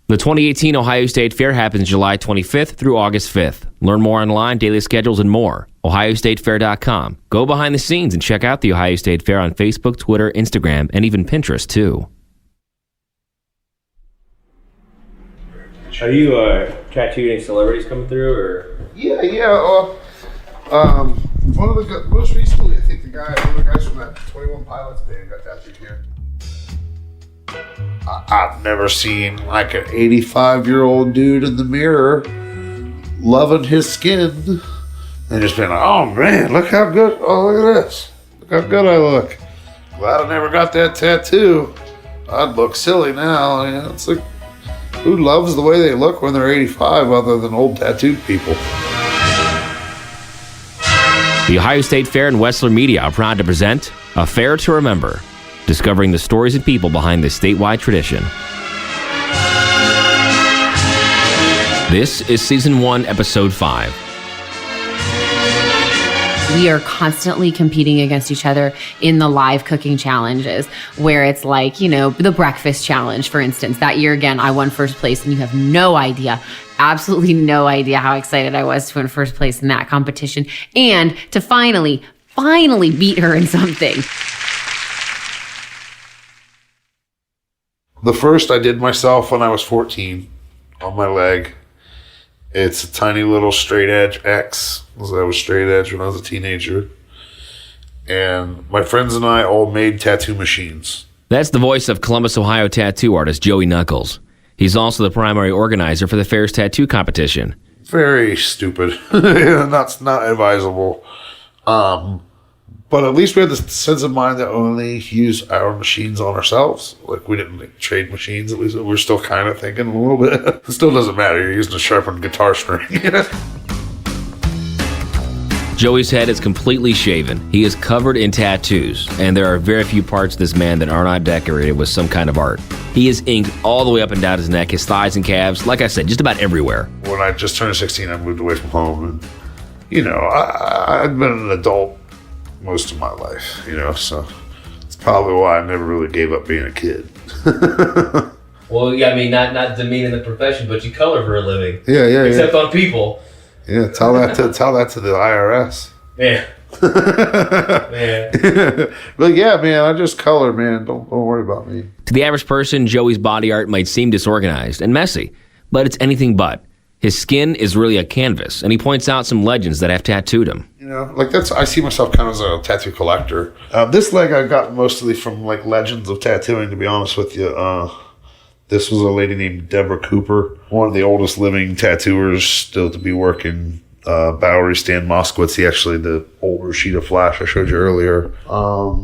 The 2018 Ohio State Fair happens July 25th through August 5th. Learn more online, daily schedules, and more. OhioStateFair.com. Go behind the scenes and check out the Ohio State Fair on Facebook, Twitter, Instagram, and even Pinterest, too. Are you tattooing celebrities coming through, or? Yeah. One of the most recently, I think one of the guys from that 21 Pilots band got tattooed here. I've never seen like an 85-year-old dude in the mirror loving his skin and just being like, oh man, look how good, oh look at this, look how good I look. Glad I never got that tattoo. I'd look silly now. You know, it's like, who loves the way they look when they're 85 other than old tattooed people? The Ohio State Fair and Wessler Media are proud to present A Fair to Remember, discovering the stories and people behind this statewide tradition. This is Season 1, Episode 5. We are constantly competing against each other in the live cooking challenges, where it's like, you know, the breakfast challenge, for instance. That year, again, I won first place, and you have no idea, absolutely no idea how excited I was to win first place in that competition and to finally beat her in something. The first I did myself when I was 14 on my leg. It's a tiny little straight edge X, because I was straight edge when I was a teenager. And my friends and I all made tattoo machines. That's the voice of Columbus, Ohio tattoo artist Joey.Knuckles. He's also the primary organizer for the fair's tattoo competition. Very stupid. That's not advisable. But at least we had the sense of mind to only use our machines on ourselves. Like, we didn't trade machines. At least we're still kind of thinking a little bit. It still doesn't matter. You're using a sharpened guitar string. Joey's head is completely shaven. He is covered in tattoos, and there are very few parts of this man that are not decorated with some kind of art. He is inked all the way up and down his neck, his thighs and calves, like I said, just about everywhere. When I just turned 16, I moved away from home. And, you know, I'd been an adult most of my life, you know, so it's probably why I never really gave up being a kid. Well, yeah, I mean, not demeaning the profession, but you color for a living. Yeah. Except on people. Yeah, tell that to the IRS. Yeah. Man. But yeah, man, I just color, man. Don't worry about me. To the average person, Joey's body art might seem disorganized and messy, but it's anything but. His skin is really a canvas, and he points out some legends that have tattooed him. You know, like I see myself kind of as a tattoo collector. This leg I got mostly from like legends of tattooing, to be honest with you. This was a lady named Deborah Cooper, one of the oldest living tattooers still to be working. Bowery Stan Moskowitz, actually the old Rashida Flash I showed you earlier.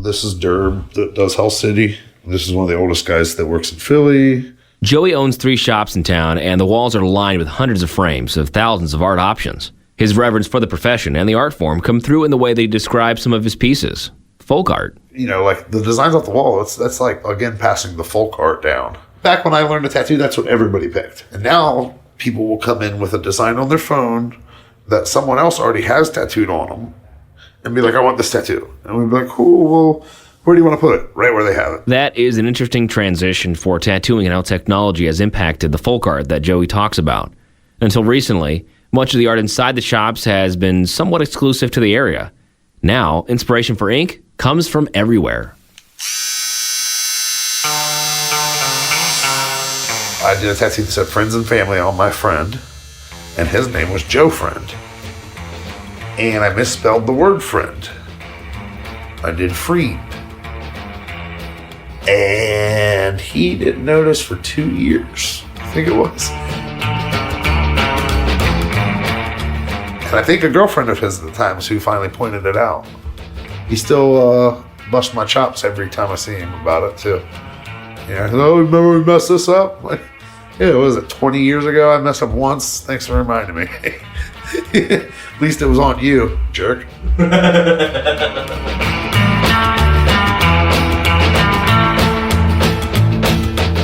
This is Derb that does Hell City. This is one of the oldest guys that works in Philly. Joey owns 3 shops in town, and the walls are lined with hundreds of frames of thousands of art options. His reverence for the profession and the art form come through in the way they describe some of his pieces. Folk art. You know, like the designs off the wall, that's like, again, passing the folk art down. Back when I learned to tattoo, that's what everybody picked. And now people will come in with a design on their phone that someone else already has tattooed on them and be like, I want this tattoo. And we'd be like, cool, well, where do you want to put it? Right where they have it. That is an interesting transition for tattooing and how technology has impacted the folk art that Joey talks about. Until recently, much of the art inside the shops has been somewhat exclusive to the area. Now, inspiration for ink comes from everywhere. I did a tattoo that said friends and family on my friend, and his name was Joe Friend. And I misspelled the word friend. I did friend. And he didn't notice for 2 years. I think it was. And I think a girlfriend of his at the time is who finally pointed it out. He still busts my chops every time I see him about it, too. Yeah, oh, remember we messed this up? Like, yeah, what was it, 20 years ago? I messed up once. Thanks for reminding me. At least it was on you, jerk.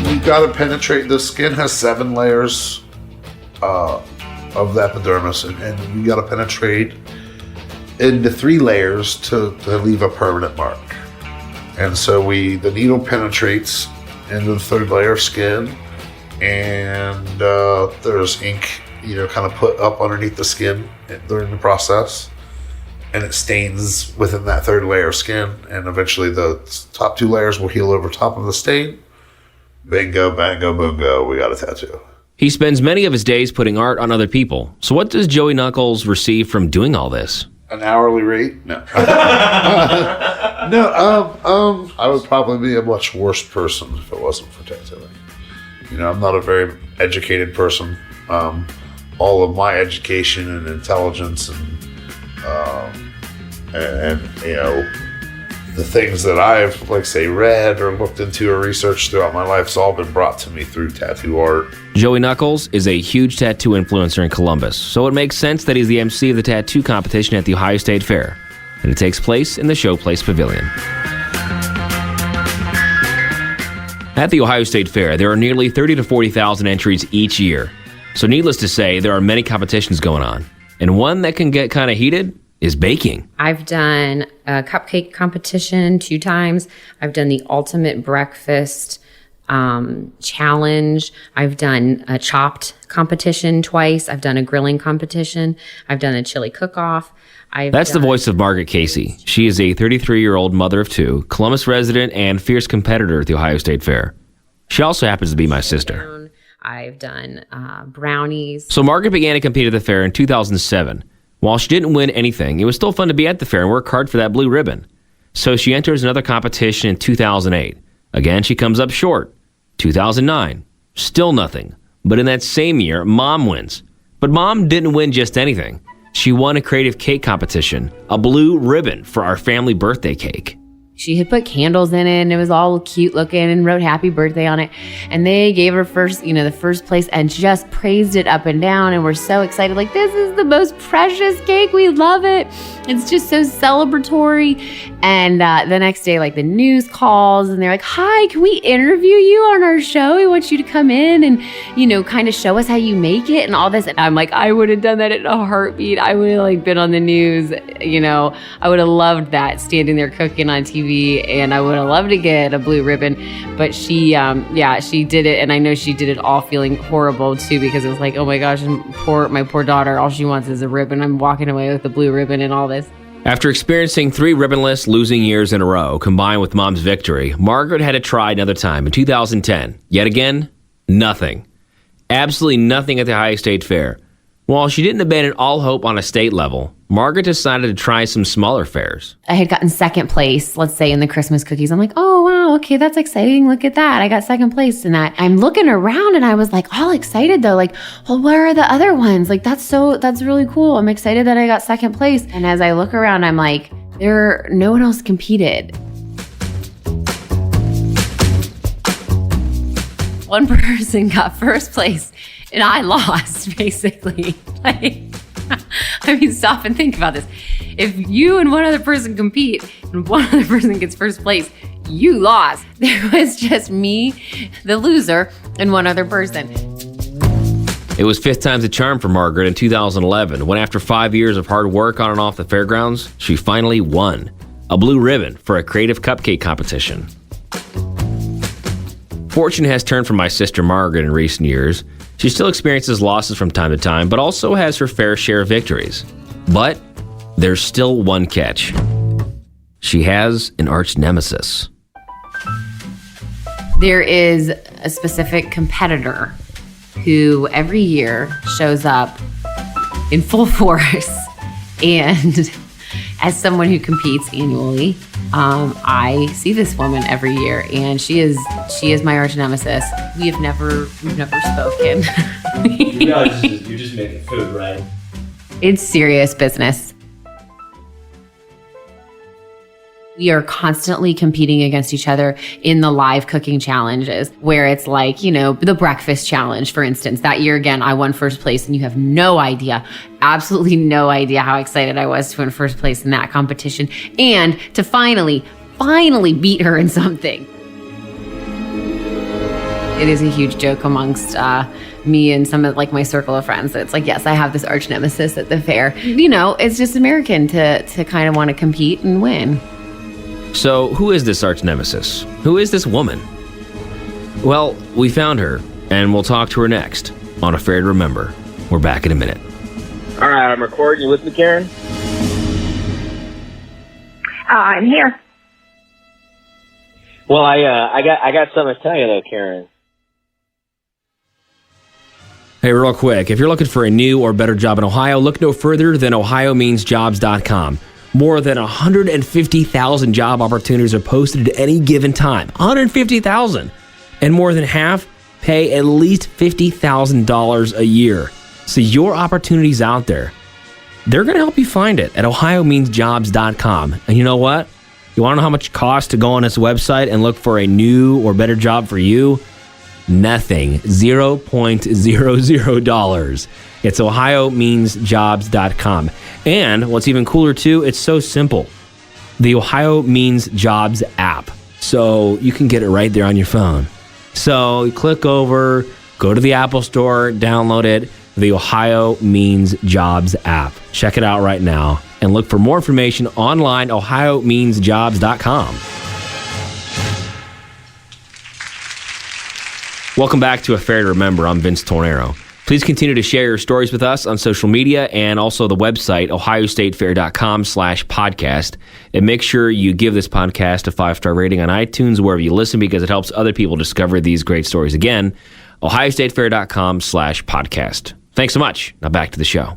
You gotta penetrate. The skin has 7 layers of the epidermis, and you gotta penetrate into 3 layers to leave a permanent mark. And so the needle penetrates into the 3rd layer of skin, and there's ink, kind of put up underneath the skin during the process, and it stains within that third layer of skin, and eventually the top 2 layers will heal over top of the stain. Bingo, bango, boongo, we got a tattoo. He spends many of his days putting art on other people. So what does JoeyKnuckles receive from doing all this? An hourly rate? No. I would probably be a much worse person if it wasn't for tattooing. I'm not a very educated person. All of my education and intelligence and the things that I've, read or looked into or researched throughout my life, it's all been brought to me through tattoo art. JoeyKnuckles is a huge tattoo influencer in Columbus, so it makes sense that he's the MC of the tattoo competition at the Ohio State Fair, and it takes place in the Showplace Pavilion. At the Ohio State Fair, there are nearly 30 to 40,000 entries each year, so needless to say, there are many competitions going on, and one that can get kind of heated is baking. I've done a cupcake competition 2 times. I've done the ultimate breakfast challenge. I've done a chopped competition twice. I've done a grilling competition. I've done a chili cook-off. That's the voice of Margaret Casey. She is a 33-year-old mother of 2, Columbus resident, and fierce competitor at the Ohio State Fair. She also happens to be my sister. I've done brownies. So Margaret began to compete at the fair in 2007. While she didn't win anything, it was still fun to be at the fair and work hard for that blue ribbon. So she enters another competition in 2008. Again, she comes up short. 2009, still nothing. But in that same year, Mom wins. But Mom didn't win just anything. She won a creative cake competition, a blue ribbon for our family birthday cake. She had put candles in it and it was all cute looking and wrote happy birthday on it. And they gave her the first place and just praised it up and down. And we're so excited. This is the most precious cake. We love it. It's just so celebratory. And the next day, the news calls and they're like, hi, can we interview you on our show? We want you to come in and, kind of show us how you make it and all this. And I'm like, I would have done that in a heartbeat. I would have been on the news. I would have loved that, standing there cooking on TV. And I would have loved to get a blue ribbon, but she did it, and I know she did it all feeling horrible too, because it was oh my gosh, my poor daughter, all she wants is a ribbon. I'm walking away with the blue ribbon and all this. After experiencing 3 ribbonless losing years in a row, combined with Mom's victory, Margaret had to try another time in 2010. Yet again, nothing. Absolutely nothing at the Ohio State Fair. While she didn't abandon all hope on a state level, Margaret decided to try some smaller fairs. I had gotten second place, let's say, in the Christmas cookies. I'm like, oh, wow, okay, that's exciting. Look at that. I got second place in that. I'm looking around and I was all excited though. Well, where are the other ones? That's really cool. I'm excited that I got second place. And as I look around, I'm like, no one else competed. One person got first place and I lost, basically. Stop and think about this. If you and one other person compete and one other person gets first place, you lost. There was just me, the loser, and one other person. It was 5th time's a charm for Margaret in 2011, when after 5 years of hard work on and off the fairgrounds, she finally won a blue ribbon for a creative cupcake competition. Fortune has turned for my sister Margaret in recent years. She still experiences losses from time to time, but also has her fair share of victories. But there's still one catch. She has an arch nemesis. There is a specific competitor who every year shows up in full force. And as someone who competes annually, I see this woman every year, and she is my arch nemesis. We've never spoken. You're just making food, right? It's serious business. We are constantly competing against each other in the live cooking challenges, where it's the breakfast challenge, for instance. That year, again, I won first place, and you have no idea, absolutely no idea how excited I was to win first place in that competition and to finally beat her in something. It is a huge joke amongst me and some of my circle of friends. It's yes, I have this arch nemesis at the fair. It's just American to kind of want to compete and win. So who is this arch nemesis? Who is this woman? Well, we found her. And we'll talk to her next on Affair to Remember. We're back in a minute. All right, I'm recording. You with me, Karen? I'm here. Well, I got something to tell you, though, Karen. Hey, real quick, if you're looking for a new or better job in Ohio, look no further than OhioMeansJobs.com. More than 150,000 job opportunities are posted at any given time. 150,000. And more than half pay at least $50,000 a year. So your opportunities out there, they're going to help you find it at OhioMeansJobs.com. And you know what? You want to know how much it costs to go on this website and look for a new or better job for you? Nothing. $0.00. It's OhioMeansJobs.com. And what's even cooler too, it's so simple. The Ohio Means Jobs app. So you can get it right there on your phone. So you click over, go to the Apple Store, download it, the Ohio Means Jobs app. Check it out right now and look for more information online, OhioMeansJobs.com. Welcome back to Affair to Remember. I'm Vince Tornero. Please continue to share your stories with us on social media and also the website, ohiostatefair.com/podcast. And make sure you give this podcast a 5-star rating on iTunes, wherever you listen, because it helps other people discover these great stories. Again, ohiostatefair.com/podcast. Thanks so much. Now back to the show.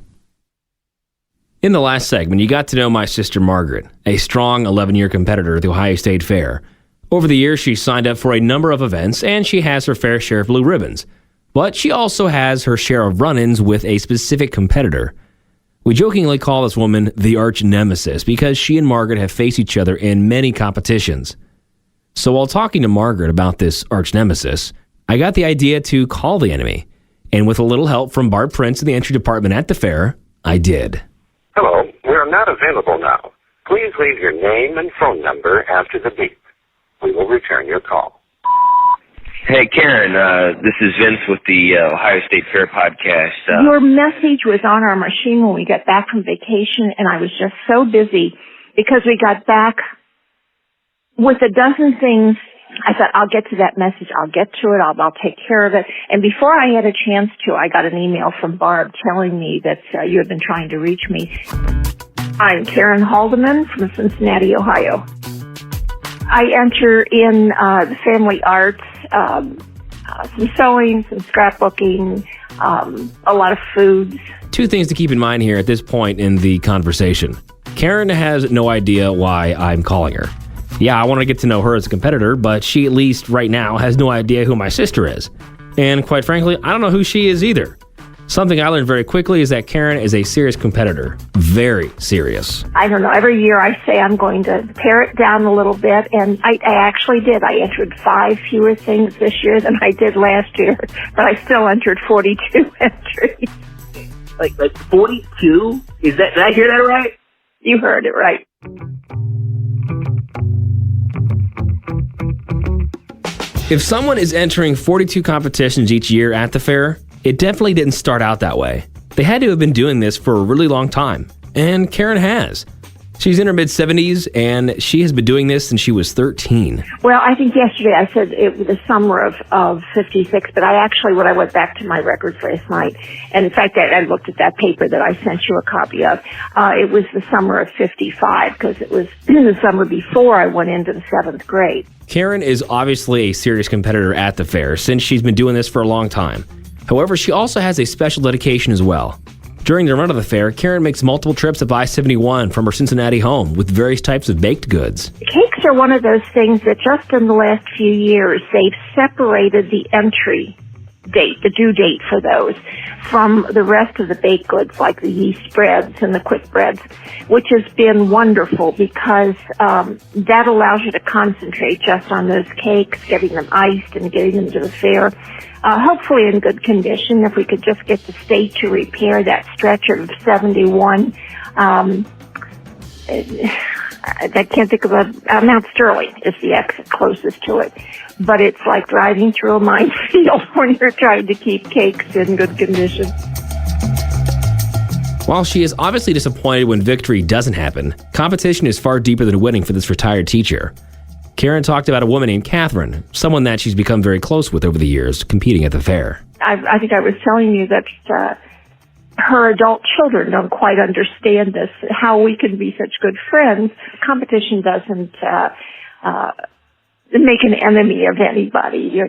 In the last segment, you got to know my sister Margaret, a strong 11-year competitor at the Ohio State Fair. Over the years, she's signed up for a number of events, and she has her fair share of blue ribbons. But she also has her share of run-ins with a specific competitor. We jokingly call this woman the Arch Nemesis because she and Margaret have faced each other in many competitions. So while talking to Margaret about this Arch Nemesis, I got the idea to call the enemy. And with a little help from Barb Prince in the entry department at the fair, I did. Hello, we are not available now. Please leave your name and phone number after the beep. We will return your call. Hey, Karen, this is Vince with the Ohio State Fair podcast. Your message was on our machine when we got back from vacation, and I was just so busy because we got back with a dozen things. I thought, I'll get to that message. I'll get to it. I'll take care of it. And before I had a chance to, I got an email from Barb telling me that you had been trying to reach me. I'm Karen Haldeman from Cincinnati, Ohio. I enter in the family arts, some sewing, some scrapbooking, a lot of foods. Two things to keep in mind here at this point in the conversation. Karen has no idea why I'm calling her. Yeah, I want to get to know her as a competitor, but she at least right now has no idea who my sister is. And quite frankly, I don't know who she is either. Something I learned very quickly is that Karen is a serious competitor. Very serious. I don't know. Every year I say I'm going to pare it down a little bit, and I actually did. I entered 5 fewer things this year than I did last year, but I still entered 42 entries. Like 42? Did I hear that right? You heard it right. If someone is entering 42 competitions each year at the fair, it definitely didn't start out that way. They had to have been doing this for a really long time, and Karen has. She's in her mid-70s, and she has been doing this since she was 13. Well, I think yesterday I said it was the summer of 56, but when I went back to my records last night, and in fact, I looked at that paper that I sent you a copy of, it was the summer of 55, because it was the summer before I went into the 7th grade. Karen is obviously a serious competitor at the fair, since she's been doing this for a long time. However, she also has a special dedication as well. During the run of the fair, Karen makes multiple trips up I-71 from her Cincinnati home with various types of baked goods. Cakes are one of those things that just in the last few years, they've separated the entry date, the due date for those, from the rest of the baked goods like the yeast breads and the quick breads, which has been wonderful because that allows you to concentrate just on those cakes, getting them iced and getting them to the fair. Hopefully in good condition. If we could just get the state to repair that stretch of 71, I can't think of Mount Sterling is the exit closest to it. But it's like driving through a minefield when you're trying to keep cakes in good condition. While she is obviously disappointed when victory doesn't happen, competition is far deeper than winning for this retired teacher. Karen talked about a woman named Catherine, someone that she's become very close with over the years, competing at the fair. I think I was telling you that her adult children don't quite understand this, how we can be such good friends. Competition doesn't make an enemy of anybody.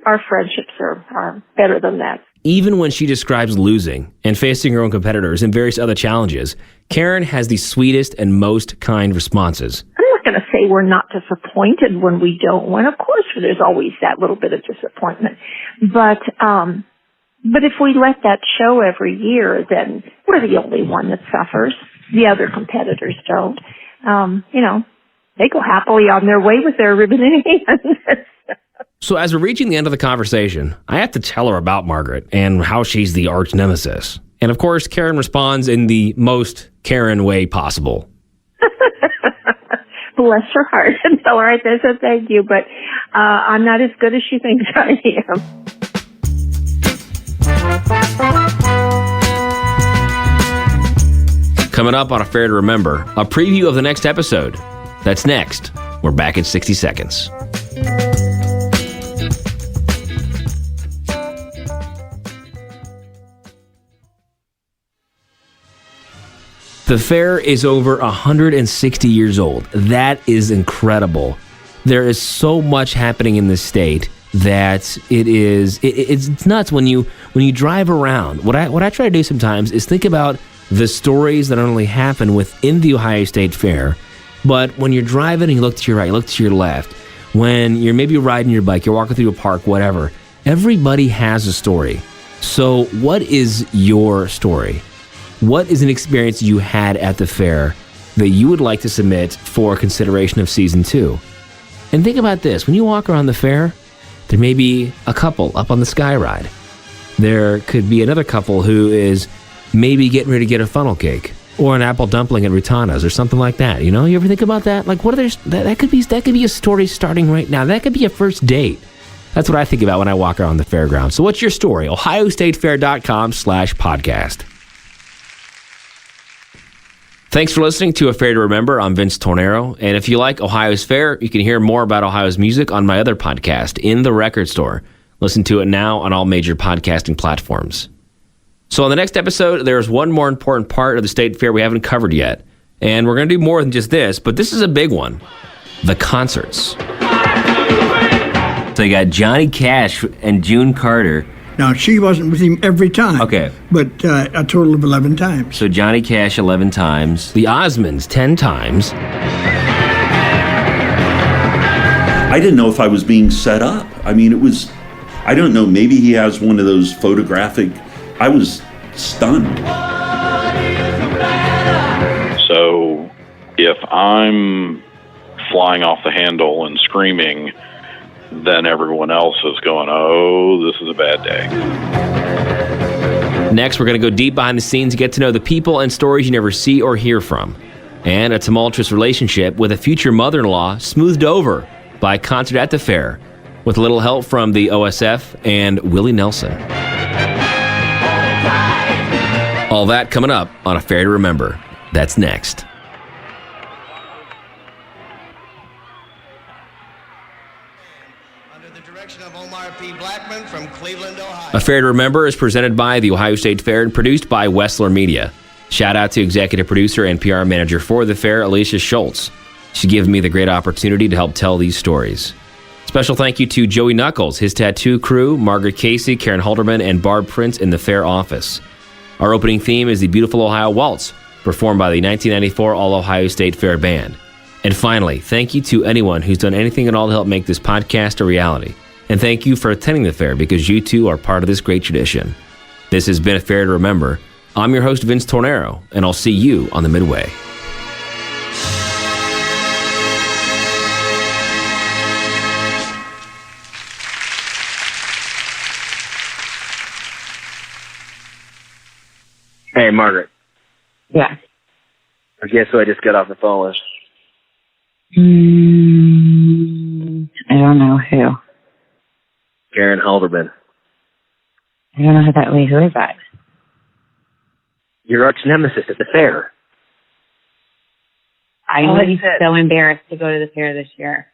Our friendships are better than that. Even when she describes losing and facing her own competitors and various other challenges, Karen has the sweetest and most kind responses. I'm not going to say we're not disappointed when we don't win. Of course, there's always that little bit of disappointment. But if we let that show every year, then we're the only one that suffers. The other competitors don't. They go happily on their way with their ribbon in hand. So as we're reaching the end of the conversation, I have to tell her about Margaret and how she's the Arch Nemesis. And of course, Karen responds in the most Karen way possible. Bless her heart. And tell her I said thank you, but I'm not as good as she thinks I am. Coming up on A Fair to Remember, a preview of the next episode. That's next. We're back in 60 seconds. The fair is over 160 years old. That is incredible. There is so much happening in this state that it's nuts when you drive around. What I try to do sometimes is think about the stories that not only happen within the Ohio State Fair, but when you're driving and you look to your right, you look to your left, when you're maybe riding your bike, you're walking through a park, whatever, everybody has a story. So what is your story? What is an experience you had at the fair that you would like to submit for consideration of season 2? And think about this. When you walk around the fair, there may be a couple up on the sky ride. There could be another couple who is maybe getting ready to get a funnel cake or an apple dumpling at Rutana's or something like that. You ever think about that? Like, what are there? That could be a story starting right now. That could be a first date. That's what I think about when I walk around the fairground. So what's your story? OhioStateFair.com/podcast. Thanks for listening to A Fair to Remember. I'm Vince Tornero. And if you like Ohio's Fair, you can hear more about Ohio's music on my other podcast, In the Record Store. Listen to it now on all major podcasting platforms. So on the next episode, there's one more important part of the State Fair we haven't covered yet. And we're going to do more than just this, but this is a big one. The concerts. So you got Johnny Cash and June Carter. Now, she wasn't with him every time. Okay. But a total of 11 times. So Johnny Cash 11 times. The Osmonds 10 times. I didn't know if I was being set up. I mean, I don't know, maybe he has one of those photographic. I was stunned. So if I'm flying off the handle and screaming, then everyone else is going, oh, this is a bad day. Next, we're going to go deep behind the scenes to get to know the people and stories you never see or hear from. And a tumultuous relationship with a future mother-in-law smoothed over by a concert at the fair with a little help from the OSF and Willie Nelson. All that coming up on A Fair to Remember. That's next. From Cleveland, Ohio. A Fair to Remember is presented by the Ohio State Fair and produced by Wessler Media. Shout out to executive producer and PR manager for the fair, Alicia Schultz. She gave me the great opportunity to help tell these stories. Special thank you to JoeyKnuckles, his tattoo crew, Margaret Casey, Karen Halderman, and Barb Prince in the fair office. Our opening theme is the Beautiful Ohio Waltz, performed by the 1994 All-Ohio State Fair Band. And finally, thank you to anyone who's done anything at all to help make this podcast a reality. And thank you for attending the fair because you too are part of this great tradition. This has been A Fair to Remember. I'm your host, Vince Tornero, and I'll see you on the Midway. Hey, Margaret. Yeah. Guess who I just got off the phone with? I don't know who. Karen Halderman. I don't know who that. Wait, who is that? Your arch nemesis at the fair. I'm so embarrassed to go to the fair this year.